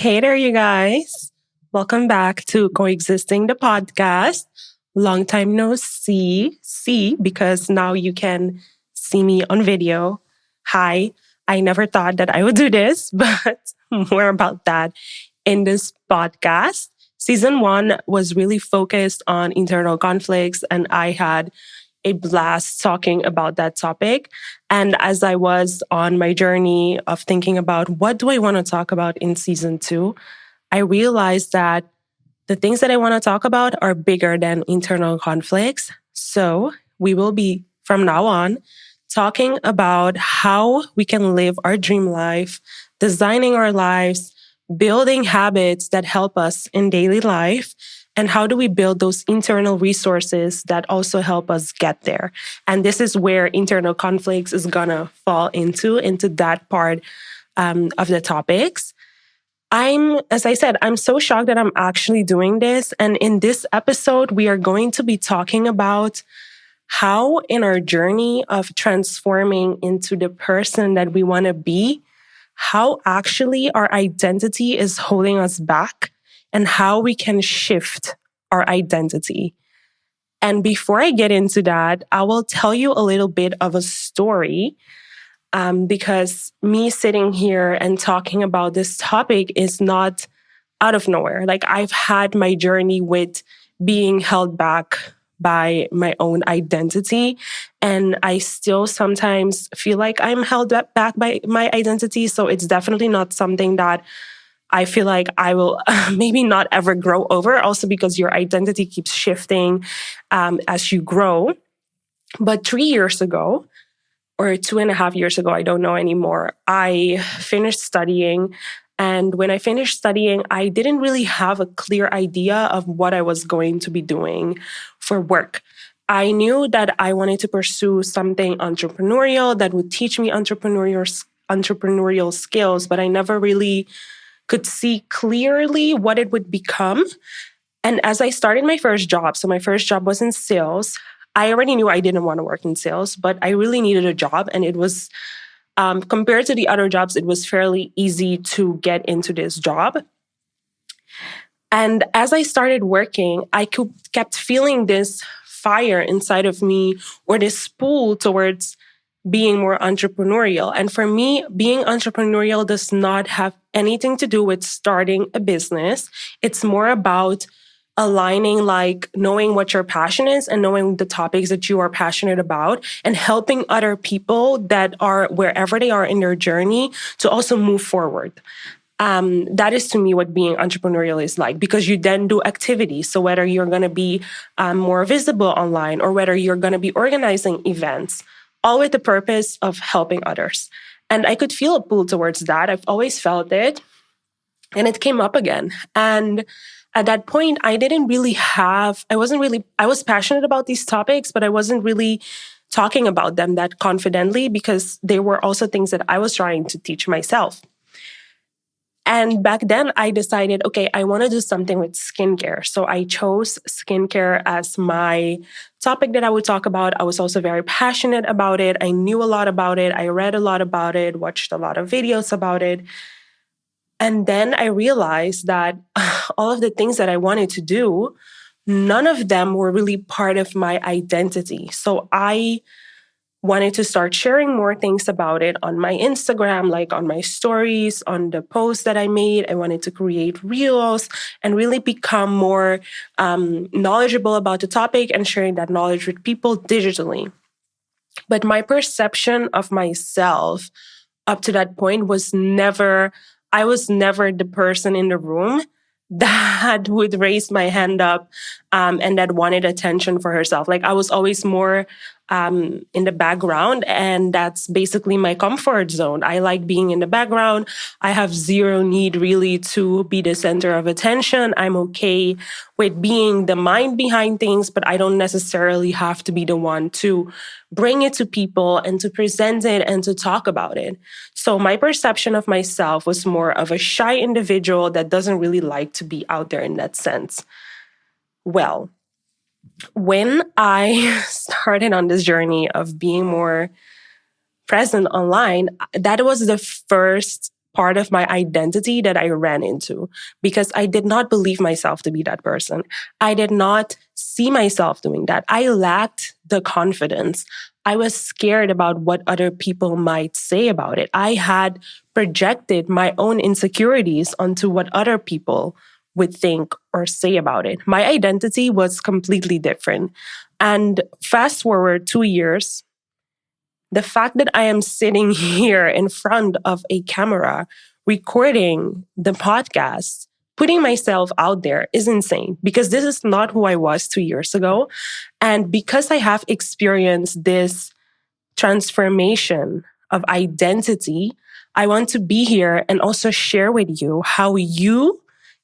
Hey there, you guys. Welcome back to Coexisting the podcast. Long time no see, because now you can see me on video. Hi, I never thought that I would do this, but more about that in this podcast. Season one was really focused on internal conflicts, and I had a blast talking about that topic. And as I was on my journey of thinking about what do I want to talk about in season two, I realized that the things that I want to talk about are bigger than internal conflicts. So we will be, from now on, talking about how we can live our dream life, designing our lives, building habits that help us in daily life, and how do we build those internal resources that also help us get there. And this is where internal conflicts is gonna fall into that part of the topics. As I said, I'm so shocked that I'm actually doing this. And in this episode, we are going to be talking about how in our journey of transforming into the person that we want to be, how actually our identity is holding us back and how we can shift our identity. And before I get into that, I will tell you a little bit of a story. Because me sitting here and talking about this topic is not out of nowhere. Like, I've had my journey with being held back by my own identity. And I still sometimes feel like I'm held back by my identity. So it's definitely not something that I feel like I will maybe not ever grow over. Also because your identity keeps shifting as you grow. But 3 years ago, or 2.5 years ago, I don't know anymore, I finished studying. And when I finished studying, I didn't really have a clear idea of what I was going to be doing for work. I knew that I wanted to pursue something entrepreneurial that would teach me entrepreneurial skills, but I never really could see clearly what it would become. And as I started my first job, so my first job was in sales, I already knew I didn't want to work in sales, but I really needed a job. And it was, compared to the other jobs, it was fairly easy to get into this job. And as I started working, I kept feeling this fire inside of me, or this pull towards being more entrepreneurial. And for me, being entrepreneurial does not have anything to do with starting a business. It's more about aligning, like knowing what your passion is and knowing the topics that you are passionate about and helping other people that are wherever they are in their journey to also move forward. That is to me what being entrepreneurial is like, because you then do activities. So whether you're going to be more visible online or whether you're going to be organizing events, all with the purpose of helping others. And I could feel a pull towards that. I've always felt it. And it came up again. And at that point, I was passionate about these topics, but I wasn't really talking about them that confidently because they were also things that I was trying to teach myself. And back then I decided, okay, I want to do something with skincare. So I chose skincare as my topic that I would talk about. I was also very passionate about it. I knew a lot about it. I read a lot about it, watched a lot of videos about it. And then I realized that all of the things that I wanted to do, none of them were really part of my identity. So I wanted to start sharing more things about it on my Instagram, like on my stories, on the posts that I made. I wanted to create reels and really become more knowledgeable about the topic and sharing that knowledge with people digitally. But my perception of myself up to that point I was never the person in the room that would raise my hand up and that wanted attention for herself. Like, I was always more in the background, and that's basically my comfort zone. I like being in the background. I have zero need really to be the center of attention. I'm okay with being the mind behind things, but I don't necessarily have to be the one to bring it to people and to present it and to talk about it. So my perception of myself was more of a shy individual that doesn't really like to be out there in that sense. Well, when I started on this journey of being more present online, that was the first part of my identity that I ran into because I did not believe myself to be that person. I did not see myself doing that. I lacked the confidence. I was scared about what other people might say about it. I had projected my own insecurities onto what other people would think or say about it. My identity was completely different. And fast forward 2 years, the fact that I am sitting here in front of a camera, recording the podcast, putting myself out there is insane because this is not who I was 2 years ago. And because I have experienced this transformation of identity, I want to be here and also share with you how you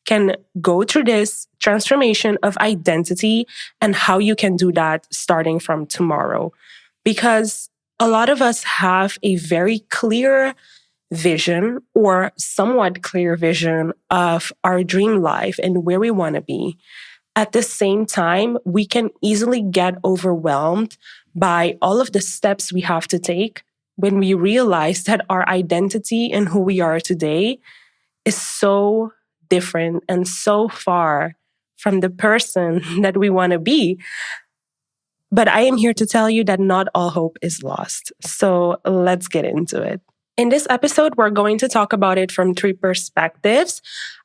can go through this transformation of identity and how you can do that starting from tomorrow. Because a lot of us have a very clear vision or somewhat clear vision of our dream life and where we want to be. At the same time, we can easily get overwhelmed by all of the steps we have to take when we realize that our identity and who we are today is so different and so far from the person that we want to be. But I am here to tell you that not all hope is lost. So let's get into it. In this episode, we're going to talk about it from 3 perspectives.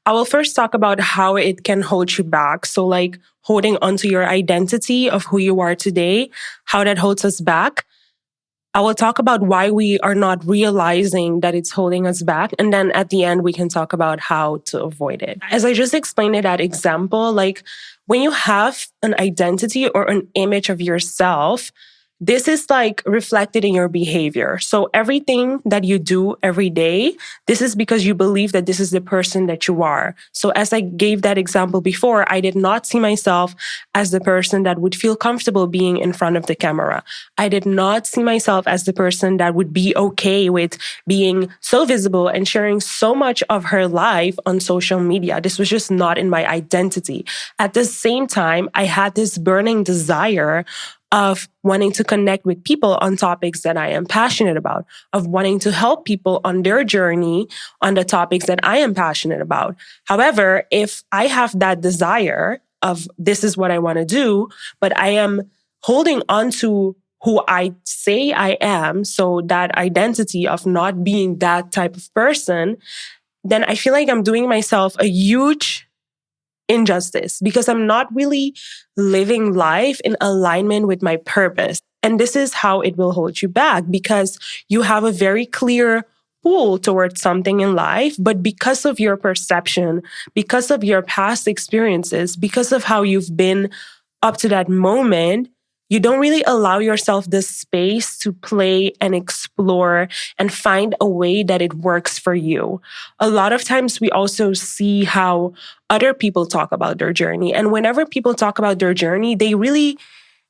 I will first talk about how it can hold you back. So like holding onto your identity of who you are today, how that holds us back. I will talk about why we are not realizing that it's holding us back. And then at the end, we can talk about how to avoid it. As I just explained in that example, like when you have an identity or an image of yourself, this is like reflected in your behavior. So everything that you do every day, this is because you believe that this is the person that you are. So as I gave that example before, I did not see myself as the person that would feel comfortable being in front of the camera. I did not see myself as the person that would be okay with being so visible and sharing so much of her life on social media. This was just not in my identity. At the same time, I had this burning desire of wanting to connect with people on topics that I am passionate about, of wanting to help people on their journey on the topics that I am passionate about. However, if I have that desire of this is what I want to do, but I am holding on to who I say I am, so that identity of not being that type of person, then I feel like I'm doing myself a huge injustice because I'm not really living life in alignment with my purpose. And this is how it will hold you back because you have a very clear pull towards something in life, but because of your perception, because of your past experiences, because of how you've been up to that moment, you don't really allow yourself the space to play and explore and find a way that it works for you. A lot of times we also see how other people talk about their journey. And whenever people talk about their journey, they really,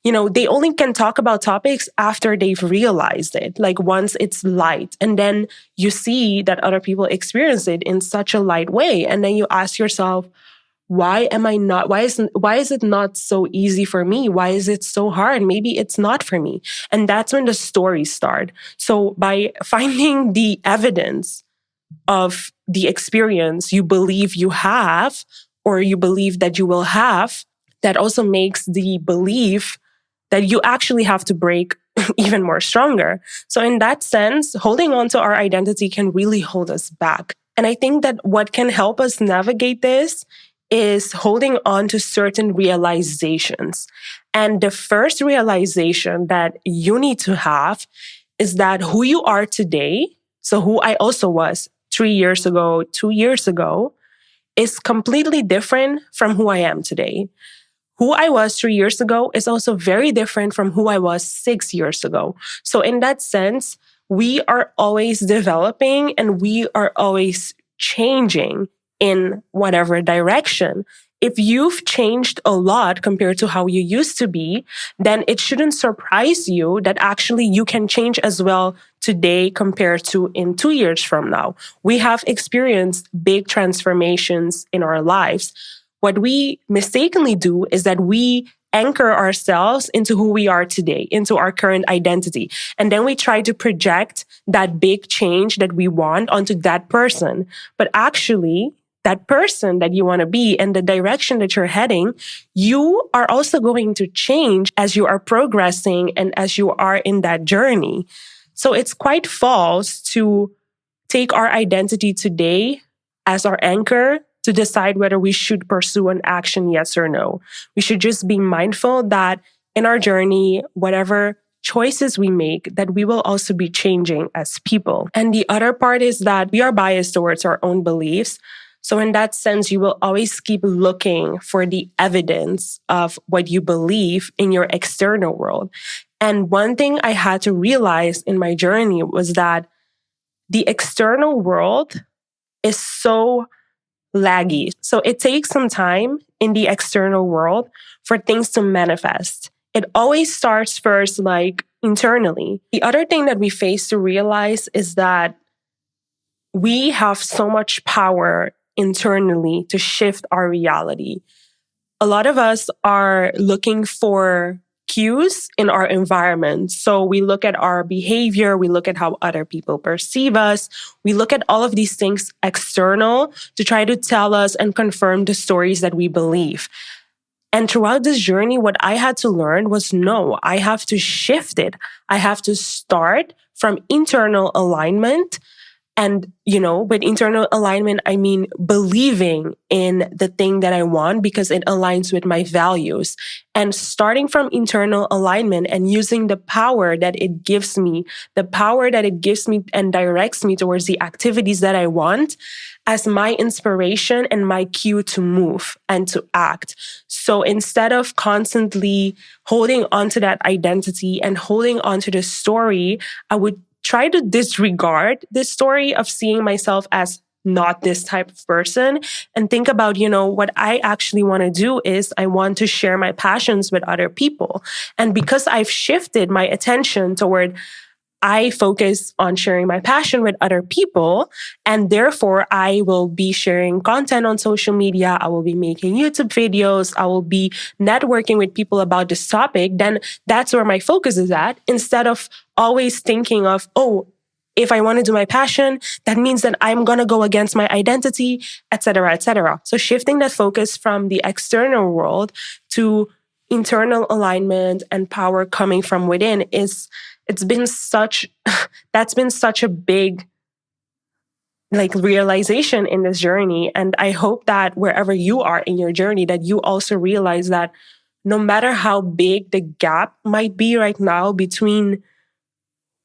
they only can talk about topics after they've realized it, like once it's light. And then you see that other people experience it in such a light way. And then you ask yourself, why is it not so easy for me? Why is it so hard? Maybe it's not for me. And that's when the stories start. So by finding the evidence of the experience you believe you have, or you believe that you will have, that also makes the belief that you actually have to break even more stronger. So in that sense, holding on to our identity can really hold us back. And I think that what can help us navigate this is holding on to certain realizations. And the first realization that you need to have is that who you are today, so who I also was 3 years ago, 2 years ago, is completely different from who I am today. Who I was 3 years ago is also very different from who I was 6 years ago. So in that sense, we are always developing and we are always changing in whatever direction. If you've changed a lot compared to how you used to be, then it shouldn't surprise you that actually you can change as well today compared to in 2 years from now. We have experienced big transformations in our lives. What we mistakenly do is that we anchor ourselves into who we are today, into our current identity. And then we try to project that big change that we want onto that person. But actually, that person that you want to be and the direction that you're heading, you are also going to change as you are progressing and as you are in that journey. So it's quite false to take our identity today as our anchor to decide whether we should pursue an action, yes or no. We should just be mindful that in our journey, whatever choices we make, that we will also be changing as people. And the other part is that we are biased towards our own beliefs. So in that sense, you will always keep looking for the evidence of what you believe in your external world. And one thing I had to realize in my journey was that the external world is so laggy. So it takes some time in the external world for things to manifest. It always starts first, like internally. The other thing that we face to realize is that we have so much power internally to shift our reality. A lot of us are looking for cues in our environment. So we look at our behavior, we look at how other people perceive us, we look at all of these things external to try to tell us and confirm the stories that we believe. And throughout this journey, what I had to learn was no, I have to shift it. I have to start from internal alignment. And, with internal alignment, I mean believing in the thing that I want because it aligns with my values. And starting from internal alignment and using the power that it gives me, and directs me towards the activities that I want as my inspiration and my cue to move and to act. So instead of constantly holding onto that identity and holding onto the story, I would try to disregard this story of seeing myself as not this type of person and think about, what I actually want to do is I want to share my passions with other people. And because I've shifted my attention toward I focus on sharing my passion with other people, and therefore I will be sharing content on social media. I will be making YouTube videos. I will be networking with people about this topic. Then that's where my focus is at, instead of always thinking of, if I want to do my passion, that means that I'm going to go against my identity, et cetera, et cetera. So shifting that focus from the external world to internal alignment and power coming from within that's been such a big realization in this journey. And I hope that wherever you are in your journey, that you also realize that no matter how big the gap might be right now between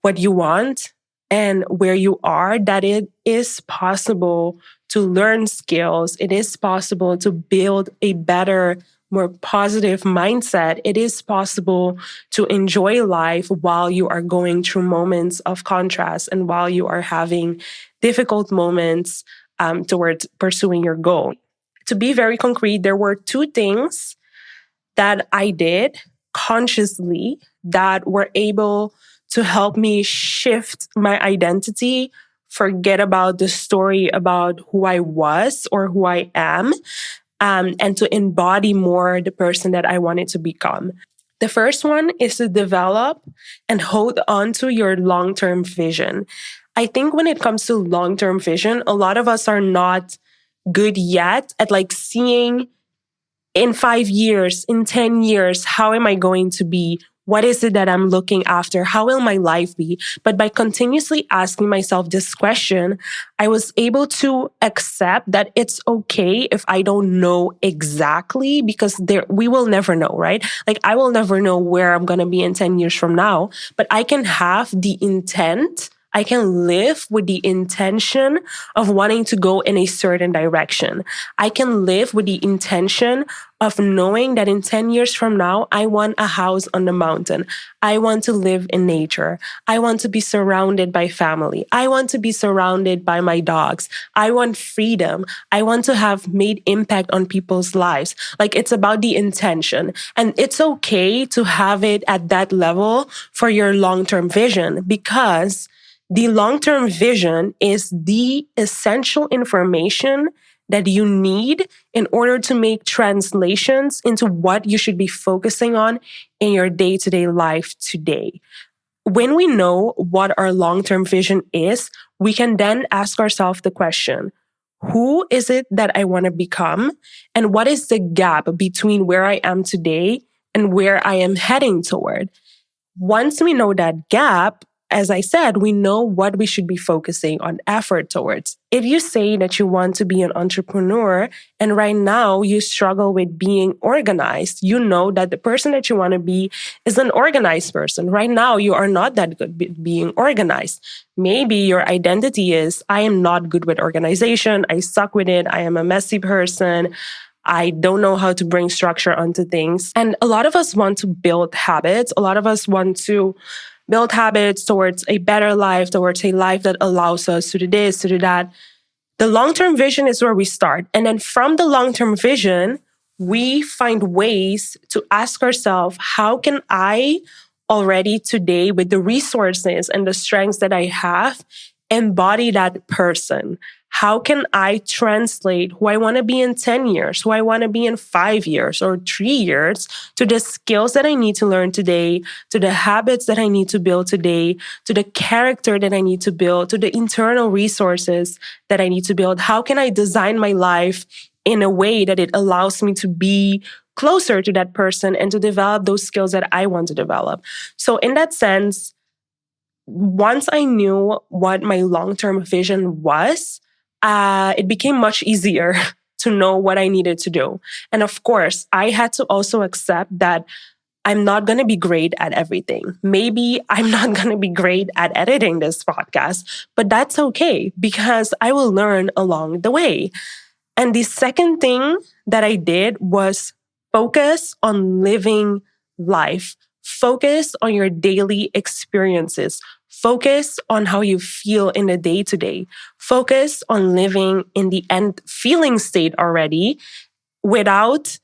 what you want and where you are, that it is possible to learn skills. It is possible to build a better, more positive mindset. It is possible to enjoy life while you are going through moments of contrast and while you are having difficult moments towards pursuing your goal. To be very concrete, there were two things that I did consciously that were able to help me shift my identity, forget about the story about who I was or who I am, and to embody more the person that I wanted to become. The first one is to develop and hold on to your long-term vision. I think when it comes to long-term vision, a lot of us are not good yet at seeing in 5 years, in 10 years, how am I going to be? What is it that I'm looking after? How will my life be? But by continuously asking myself this question, I was able to accept that it's okay if I don't know exactly, because we will never know, right? I will never know where I'm going to be in 10 years from now, but I can have the intent. I can live with the intention of wanting to go in a certain direction. I can live with the intention of knowing that in 10 years from now, I want a house on the mountain. I want to live in nature. I want to be surrounded by family. I want to be surrounded by my dogs. I want freedom. I want to have made impact on people's lives. It's about the intention. And it's okay to have it at that level for your long-term vision, because the long-term vision is the essential information that you need in order to make translations into what you should be focusing on in your day-to-day life today. When we know what our long-term vision is, we can then ask ourselves the question, who is it that I want to become? And what is the gap between where I am today and where I am heading toward? Once we know that gap, as I said, we know what we should be focusing on effort towards. If you say that you want to be an entrepreneur and right now you struggle with being organized, you know that the person that you want to be is an organized person. Right now, you are not that good at being organized. Maybe your identity is, I am not good with organization. I suck with it. I am a messy person. I don't know how to bring structure onto things. And a lot of us want to build habits. A lot of us want to build habits towards a better life, towards a life that allows us to do this, to do that. The long-term vision is where we start. And then from the long-term vision, we find ways to ask ourselves, how can I already today, with the resources and the strengths that I have, embody that person? How can I translate who I want to be in 10 years, who I want to be in 5 years or 3 years to the skills that I need to learn today, to the habits that I need to build today, to the character that I need to build, to the internal resources that I need to build? How can I design my life in a way that it allows me to be closer to that person and to develop those skills that I want to develop? So in that sense, once I knew what my long-term vision was, it became much easier to know what I needed to do. And of course, I had to also accept that I'm not going to be great at everything. Maybe I'm not going to be great at editing this podcast, but that's okay because I will learn along the way. And the second thing that I did was focus on living life. Focus on your daily experiences. Focus on how you feel in the day-to-day. Focus on living in the end feeling state already without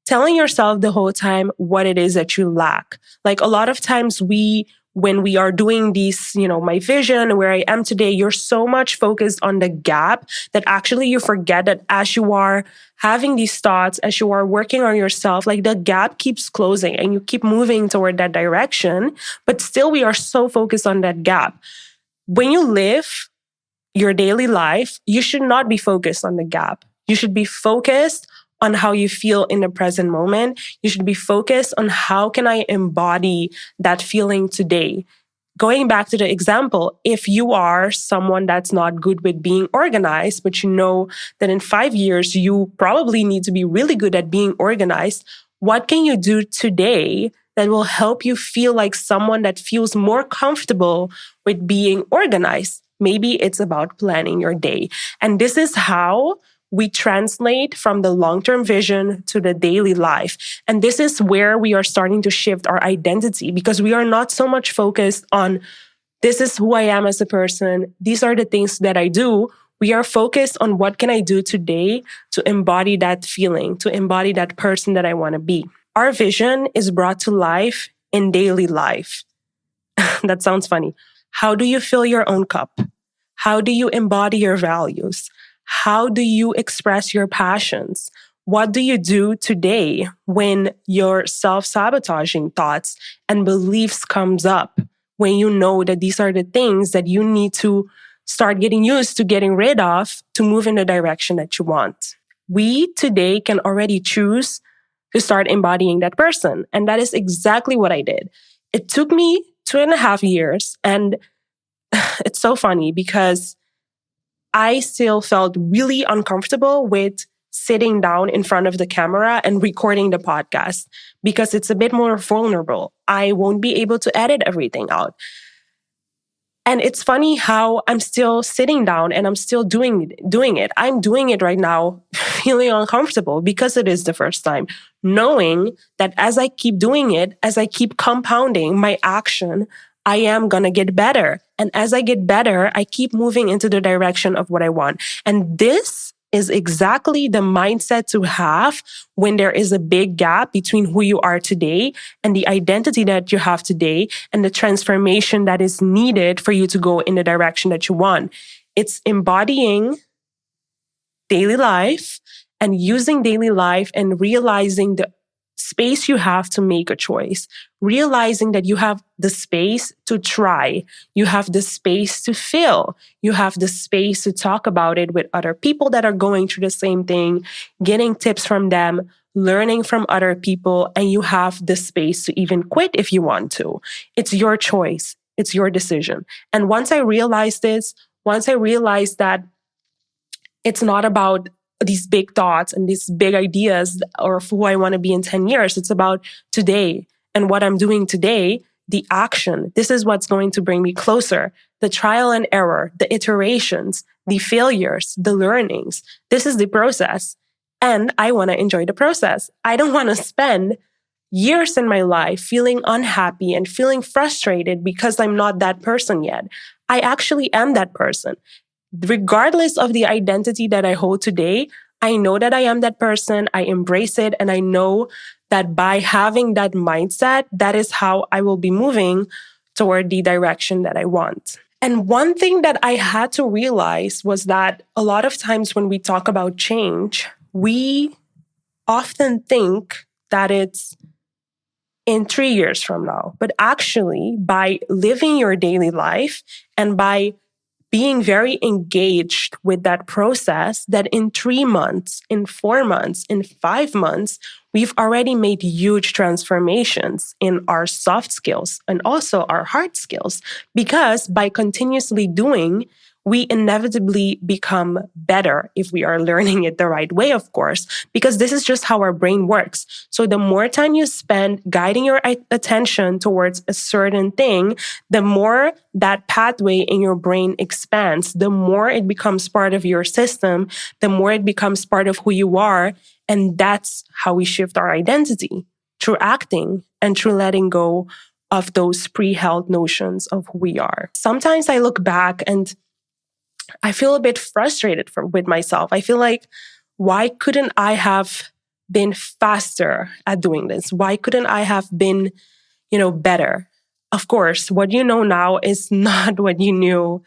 telling yourself the whole time what it is that you lack. Like a lot of times when we are doing these, my vision, where I am today, you're so much focused on the gap that actually you forget that as you are having these thoughts, as you are working on yourself, like the gap keeps closing and you keep moving toward that direction. But still, we are so focused on that gap. When you live your daily life, you should not be focused on the gap. You should be focused on how you feel in the present moment. You should be focused on how can I embody that feeling today. Going back to the example, if you are someone that's not good with being organized, but you know that in 5 years, you probably need to be really good at being organized, what can you do today that will help you feel like someone that feels more comfortable with being organized? Maybe it's about planning your day. And this is how we translate from the long-term vision to the daily life. And this is where we are starting to shift our identity because we are not so much focused on this is who I am as a person. These are the things that I do. We are focused on what can I do today to embody that feeling, to embody that person that I want to be. Our vision is brought to life in daily life. That sounds funny. How do you fill your own cup? How do you embody your values? How do you express your passions? What do you do today when your self-sabotaging thoughts and beliefs comes up? When you know that these are the things that you need to start getting used to getting rid of to move in the direction that you want. We today can already choose to start embodying that person. And that is exactly what I did. It took me 2.5 years. And it's so funny because I still felt really uncomfortable with sitting down in front of the camera and recording the podcast because it's a bit more vulnerable. I won't be able to edit everything out. And it's funny how I'm still sitting down and I'm still doing it. I'm doing it right now, feeling uncomfortable because it is the first time, knowing that as I keep doing it, as I keep compounding my action, I am going to get better. And as I get better, I keep moving into the direction of what I want. And this is exactly the mindset to have when there is a big gap between who you are today and the identity that you have today and the transformation that is needed for you to go in the direction that you want. It's embodying daily life and using daily life and realizing the space you have to make a choice, realizing that you have the space to try, you have the space to fail, you have the space to talk about it with other people that are going through the same thing, getting tips from them, learning from other people, and you have the space to even quit if you want to. It's your choice. It's your decision. And once I realized this, once I realized that it's not about these big thoughts and these big ideas or who I want to be in 10 years. It's about today and what I'm doing today, the action. This is what's going to bring me closer. The trial and error, the iterations, the failures, the learnings. This is the process. And I want to enjoy the process. I don't want to spend years in my life feeling unhappy and feeling frustrated because I'm not that person yet. I actually am that person. Regardless of the identity that I hold today, I know that I am that person. I embrace it. And I know that by having that mindset, that is how I will be moving toward the direction that I want. And one thing that I had to realize was that a lot of times when we talk about change, we often think that it's in 3 years from now. But actually, by living your daily life and by being very engaged with that process, that in 3 months, in 4 months, in 5 months, we've already made huge transformations in our soft skills and also our hard skills. Because by continuously doing, we inevitably become better if we are learning it the right way, of course, because this is just how our brain works. So the more time you spend guiding your attention towards a certain thing, the more that pathway in your brain expands, the more it becomes part of your system, the more it becomes part of who you are. And that's how we shift our identity, through acting and through letting go of those pre-held notions of who we are. Sometimes I look back and I feel a bit frustrated with myself. I feel like, why couldn't I have been faster at doing this? Why couldn't I have been, better? Of course, what you know now is not what you knew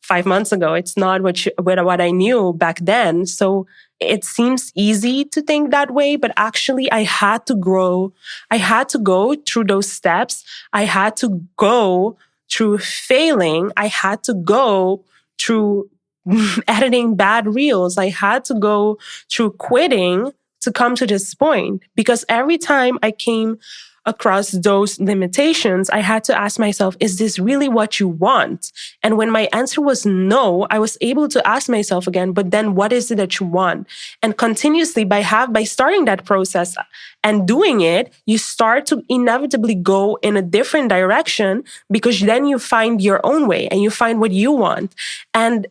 5 months ago. It's not what I knew back then. So it seems easy to think that way, but actually I had to grow. I had to go through those steps. I had to go through failing. I had to go through editing bad reels. I had to go through quitting to come to this point, because every time I came across those limitations, I had to ask myself, is this really what you want? And when my answer was no, I was able to ask myself again, but then what is it that you want? And continuously by starting that process and doing it, you start to inevitably go in a different direction, because then you find your own way and you find what you want. And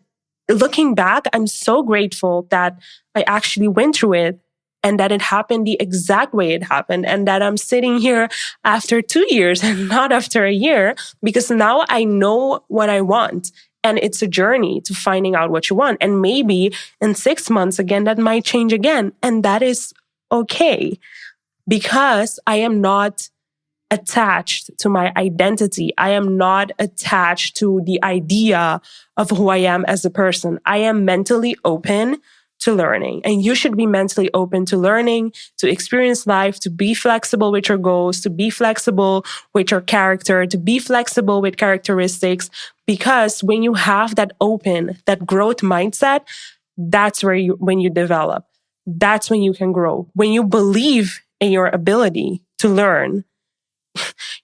looking back, I'm so grateful that I actually went through it and that it happened the exact way it happened, and that I'm sitting here after 2 years and not after a year, because now I know what I want. And it's a journey to finding out what you want. And maybe in 6 months again, that might change again. And that is okay, because I am not attached to my identity. I am not attached to the idea of who I am as a person. I am mentally open to learning. And you should be mentally open to learning, to experience life, to be flexible with your goals, to be flexible with your character, to be flexible with characteristics. Because when you have that that growth mindset, that's when you develop. That's when you can grow. When you believe in your ability to learn,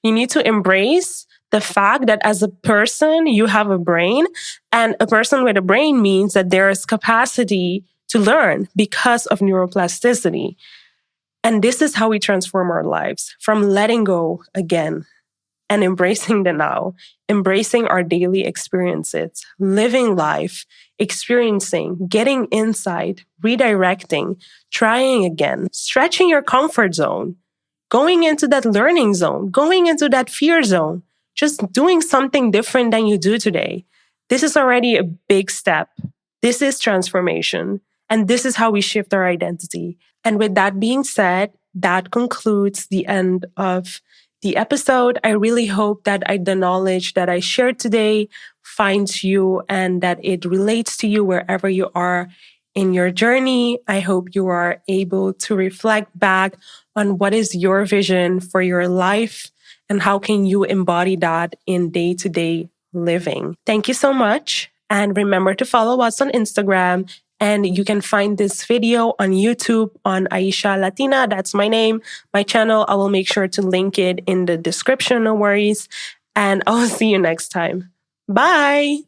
you need to embrace the fact that as a person, you have a brain, and a person with a brain means that there is capacity to learn because of neuroplasticity. And this is how we transform our lives, from letting go again and embracing the now, embracing our daily experiences, living life, experiencing, getting insight, redirecting, trying again, stretching your comfort zone, going into that learning zone, going into that fear zone, just doing something different than you do today. This is already a big step. This is transformation. And this is how we shift our identity. And with that being said, that concludes the end of the episode. I really hope that the knowledge that I shared today finds you and that it relates to you wherever you are in your journey. I hope you are able to reflect back on what is your vision for your life and how can you embody that in day-to-day living. Thank you so much. And remember to follow us on Instagram. And you can find this video on YouTube on Aisha Latina. That's my name, my channel. I will make sure to link it in the description. No worries. And I'll see you next time. Bye.